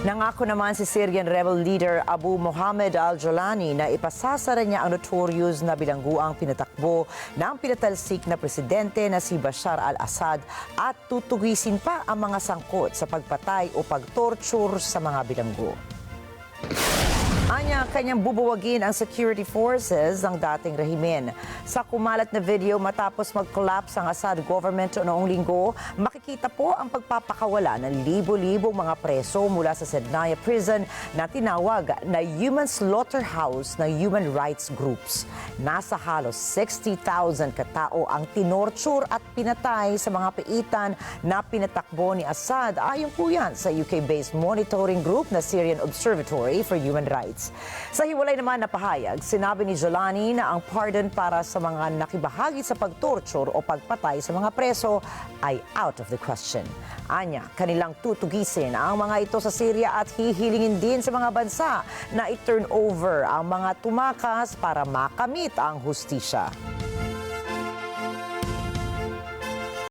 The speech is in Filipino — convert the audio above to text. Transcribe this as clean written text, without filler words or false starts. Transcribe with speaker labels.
Speaker 1: Nangako naman si Syrian rebel leader Abu Mohammed al-Jolani na ipasasara niya ang notorious na bilangguang pinatakbo ng pinatalsik na presidente na si Bashar al-Assad at tutugisin pa ang mga sangkot sa pagpatay o pagtorture sa mga bilanggo. Anya, kanyang bubuwagin ang security forces ng dating rehimen. Sa kumalat na video matapos mag-collapse ang Assad government noong linggo, makikita po ang pagpapakawala ng libo-libong mga preso mula sa Sednaya prison na tinawag na human slaughterhouse ng human rights groups. Nasa halos 60,000 katao ang tinorture at pinatay sa mga piitan na pinatakbo ni Assad, ayon po yan sa UK-based monitoring group na Syrian Observatory for Human Rights. Sa hiwalay naman na pahayag, sinabi ni Jolani na ang pardon para sa mga nakibahagi sa pagtorture o pagpatay sa mga preso ay out of the question. Anya, kanilang tutugisin ang mga ito sa Syria at hihilingin din sa mga bansa na i-turn over ang mga tumakas para makamit ang hustisya.